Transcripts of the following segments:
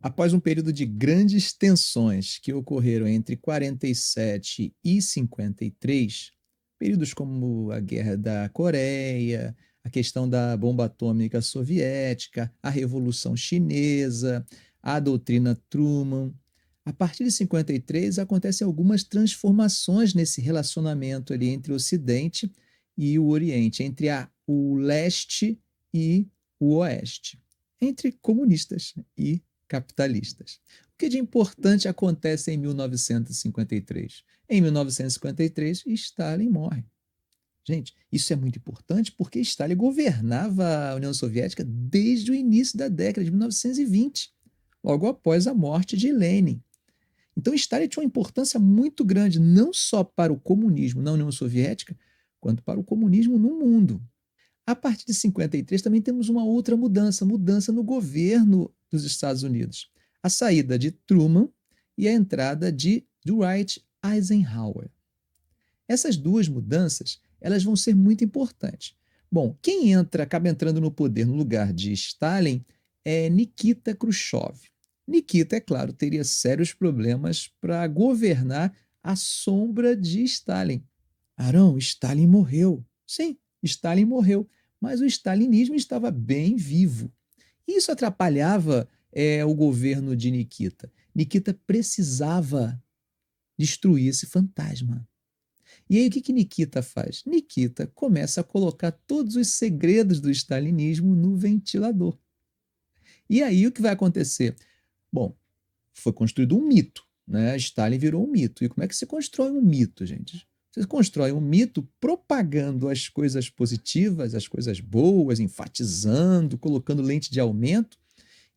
Após um período de grandes tensões que ocorreram entre 47 e 53, períodos como a Guerra da Coreia, a questão da bomba atômica soviética, a Revolução Chinesa, a doutrina Truman. A partir de 53 acontecem algumas transformações nesse relacionamento ali entre o Ocidente e o Oriente, entre o leste e o oeste, entre comunistas e capitalistas. O que de importante acontece em 1953? Em 1953, Stalin morre. Gente, isso é muito importante porque Stalin governava a União Soviética desde o início da década de 1920, logo após a morte de Lenin. Então, Stalin tinha uma importância muito grande, não só para o comunismo na União Soviética, quanto para o comunismo no mundo. A partir de 53 também temos uma outra mudança no governo dos Estados Unidos. A saída de Truman e a entrada de Dwight Eisenhower. Essas duas mudanças, elas vão ser muito importantes. Bom, quem acaba entrando no poder no lugar de Stalin é Nikita Khrushchev. Nikita, é claro, teria sérios problemas para governar à sombra de Stalin. Arão, Stalin morreu. Sim, Stalin morreu, mas o stalinismo estava bem vivo. Isso atrapalhava o governo de Nikita. Nikita precisava destruir esse fantasma. E aí o que Nikita faz? Nikita começa a colocar todos os segredos do stalinismo no ventilador. E aí o que vai acontecer? Bom, foi construído um mito, né? Stalin virou um mito. E como é que se constrói um mito, gente? Você constrói um mito propagando as coisas positivas, as coisas boas, enfatizando, colocando lente de aumento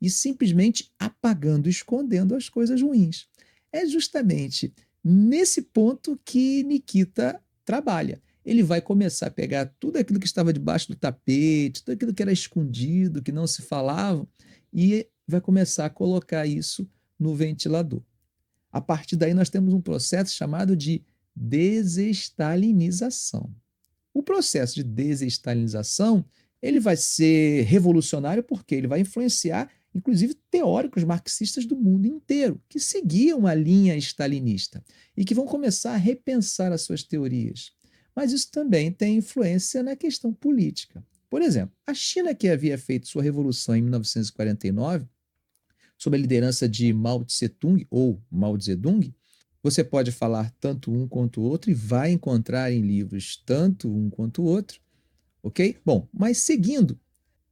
e simplesmente apagando, escondendo as coisas ruins. É justamente nesse ponto que Nikita trabalha. Ele vai começar a pegar tudo aquilo que estava debaixo do tapete, tudo aquilo que era escondido, que não se falava, e vai começar a colocar isso no ventilador. A partir daí nós temos um processo chamado de desestalinização. O processo de desestalinização ele vai ser revolucionário porque ele vai influenciar, inclusive, teóricos marxistas do mundo inteiro, que seguiam a linha stalinista e que vão começar a repensar as suas teorias. Mas isso também tem influência na questão política. Por exemplo, a China, que havia feito sua revolução em 1949, sob a liderança de Mao Tse-tung ou Mao Zedong, você pode falar tanto um quanto o outro e vai encontrar em livros tanto um quanto o outro, ok? Bom, mas seguindo,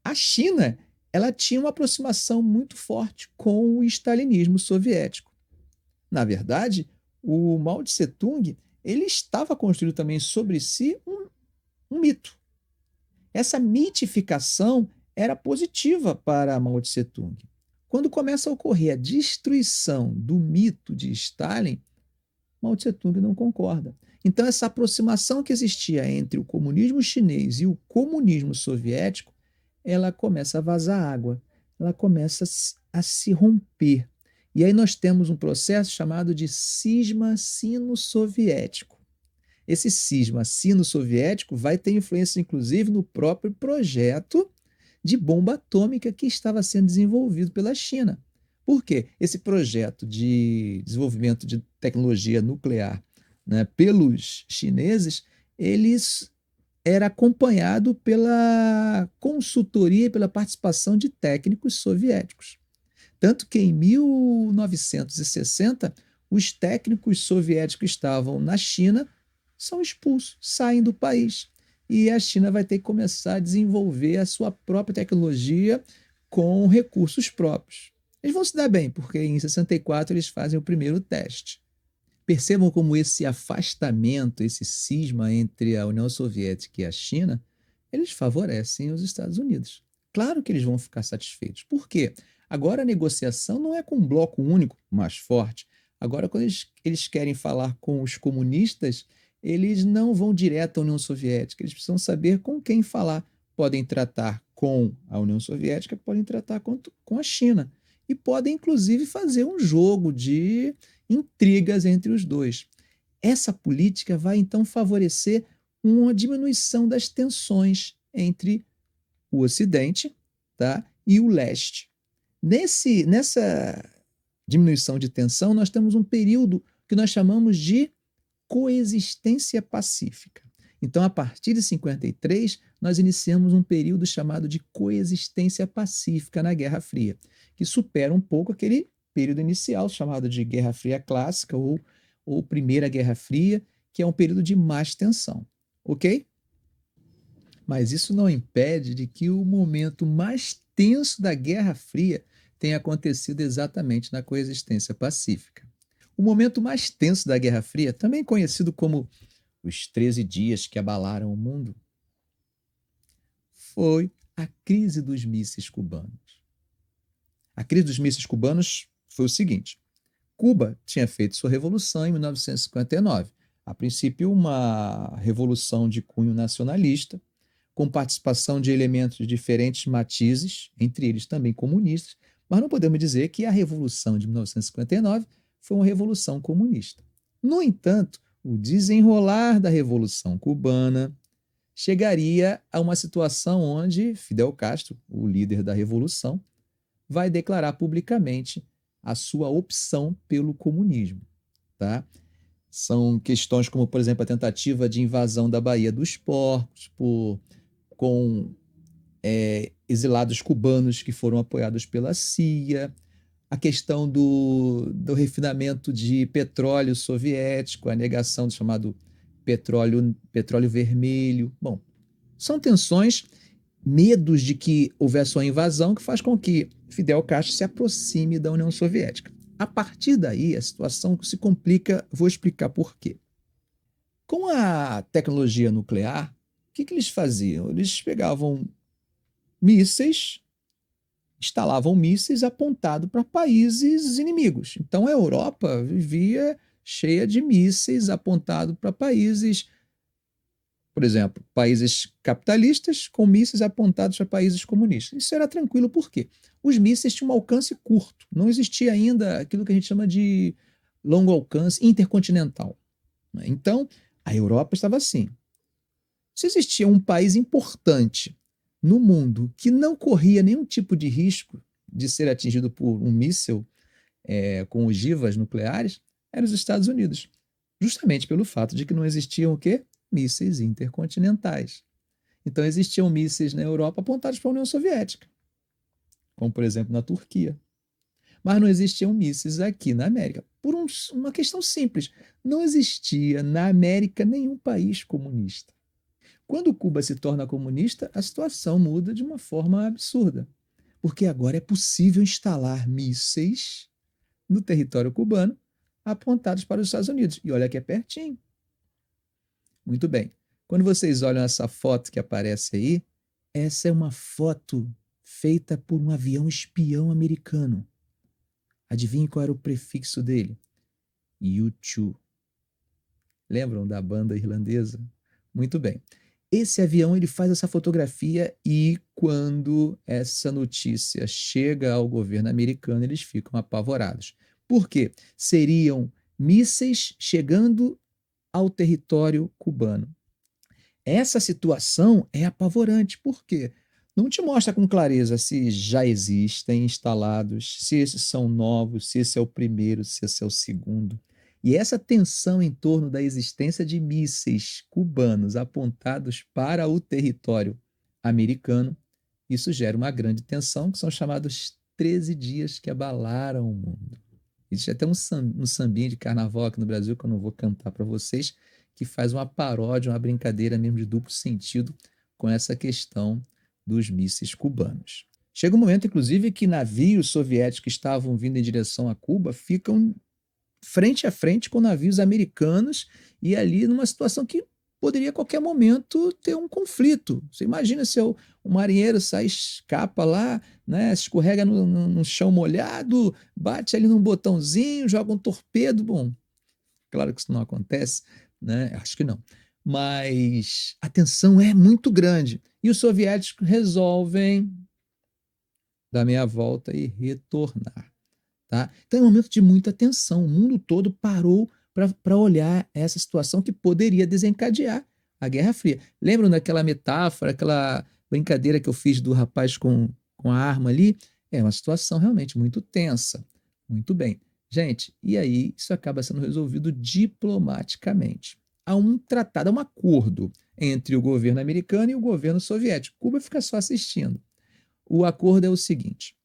a China ela tinha uma aproximação muito forte com o stalinismo soviético. Na verdade, o Mao Tse-tung ele estava construindo também sobre si um mito. Essa mitificação era positiva para Mao Tse-tung. Quando começa a ocorrer a destruição do mito de Stalin, Mao Tse-tung não concorda. Então, essa aproximação que existia entre o comunismo chinês e o comunismo soviético, ela começa a vazar água, ela começa a se romper. E aí nós temos um processo chamado de cisma sino-soviético. Esse cisma sino-soviético vai ter influência, inclusive, no próprio projeto de bomba atômica que estava sendo desenvolvido pela China. Por quê? Esse projeto de desenvolvimento de tecnologia nuclear, né, pelos chineses, eles era acompanhado pela consultoria e pela participação de técnicos soviéticos. Tanto que em 1960, os técnicos soviéticos que estavam na China são expulsos, saem do país. E a China vai ter que começar a desenvolver a sua própria tecnologia com recursos próprios. Eles vão se dar bem, porque em 64 eles fazem o primeiro teste. Percebam como esse afastamento, esse cisma entre a União Soviética e a China, eles favorecem os Estados Unidos. Claro que eles vão ficar satisfeitos. Por quê? Agora a negociação não é com um bloco único mais forte. Agora, quando eles querem falar com os comunistas, eles não vão direto à União Soviética. Eles precisam saber com quem falar. Podem tratar com a União Soviética, podem tratar com a China. E podem, inclusive, fazer um jogo de intrigas entre os dois. Essa política vai, então, favorecer uma diminuição das tensões entre o Ocidente, tá, e o Leste. Nessa diminuição de tensão, nós temos um período que nós chamamos de coexistência pacífica. Então, a partir de 53, nós iniciamos um período chamado de coexistência pacífica na Guerra Fria, que supera um pouco aquele período inicial chamado de Guerra Fria Clássica ou Primeira Guerra Fria, que é um período de mais tensão, ok? Mas isso não impede de que o momento mais tenso da Guerra Fria tenha acontecido exatamente na coexistência pacífica. O momento mais tenso da Guerra Fria, também conhecido como os 13 dias que abalaram o mundo, foi a crise dos mísseis cubanos. A crise dos mísseis cubanos foi o seguinte: Cuba tinha feito sua revolução em 1959, a princípio uma revolução de cunho nacionalista, com participação de elementos de diferentes matizes, entre eles também comunistas, mas não podemos dizer que a revolução de 1959 foi uma revolução comunista. No entanto, o desenrolar da Revolução Cubana chegaria a uma situação onde Fidel Castro, o líder da revolução, vai declarar publicamente a sua opção pelo comunismo. Tá? São questões como, por exemplo, a tentativa de invasão da Baía dos Porcos com exilados cubanos que foram apoiados pela CIA, a questão do refinamento de petróleo soviético, a negação do chamado petróleo vermelho. Bom, são tensões, medos de que houvesse uma invasão que faz com que Fidel Castro se aproxime da União Soviética. A partir daí, a situação se complica, vou explicar por quê. Com a tecnologia nuclear, o que eles faziam? Eles pegavam mísseis, instalavam mísseis apontados para países inimigos. Então a Europa vivia cheia de mísseis apontados para países, por exemplo, países capitalistas com mísseis apontados para países comunistas. Isso era tranquilo, por quê? Os mísseis tinham um alcance curto, não existia ainda aquilo que a gente chama de longo alcance intercontinental. Então, a Europa estava assim. Se existia um país importante no mundo que não corria nenhum tipo de risco de ser atingido por um míssil com ogivas nucleares, eram os Estados Unidos. Justamente pelo fato de que não existiam o quê? Mísseis intercontinentais. Então existiam mísseis na Europa apontados para a União Soviética, como por exemplo na Turquia. Mas não existiam mísseis aqui na América, por uma questão simples. Não existia na América nenhum país comunista. Quando Cuba se torna comunista, a situação muda de uma forma absurda, porque agora é possível instalar mísseis no território cubano apontados para os Estados Unidos. E olha que é pertinho. Muito bem. Quando vocês olham essa foto que aparece aí, essa é uma foto feita por um avião espião americano. Adivinhe qual era o prefixo dele? U2. Lembram da banda irlandesa? Muito bem. Esse avião ele faz essa fotografia e quando essa notícia chega ao governo americano, eles ficam apavorados. Por quê? Seriam mísseis chegando ao território cubano. Essa situação é apavorante. Por quê? Não te mostra com clareza se já existem instalados, se esses são novos, se esse é o primeiro, se esse é o segundo. E essa tensão em torno da existência de mísseis cubanos apontados para o território americano, isso gera uma grande tensão, que são chamados 13 dias que abalaram o mundo. Existe até um sambinha de carnaval aqui no Brasil, que eu não vou cantar para vocês, que faz uma paródia, uma brincadeira mesmo de duplo sentido com essa questão dos mísseis cubanos. Chega um momento, inclusive, que navios soviéticos que estavam vindo em direção a Cuba ficam frente a frente com navios americanos e ali numa situação que poderia a qualquer momento ter um conflito. Você imagina se um marinheiro sai, escapa lá, né, escorrega no chão molhado, bate ali num botãozinho, joga um torpedo. Bom, claro que isso não acontece, né? Acho que não. Mas a tensão é muito grande. E os soviéticos resolvem dar meia volta e retornar. Tá? Então é um momento de muita tensão. O mundo todo parou para olhar essa situação que poderia desencadear a Guerra Fria. Lembram daquela metáfora, aquela brincadeira que eu fiz do rapaz com a arma ali? É uma situação realmente muito tensa. Muito bem. Gente, e aí isso acaba sendo resolvido diplomaticamente. Há um tratado, há um acordo entre o governo americano e o governo soviético. Cuba fica só assistindo. O acordo é o seguinte: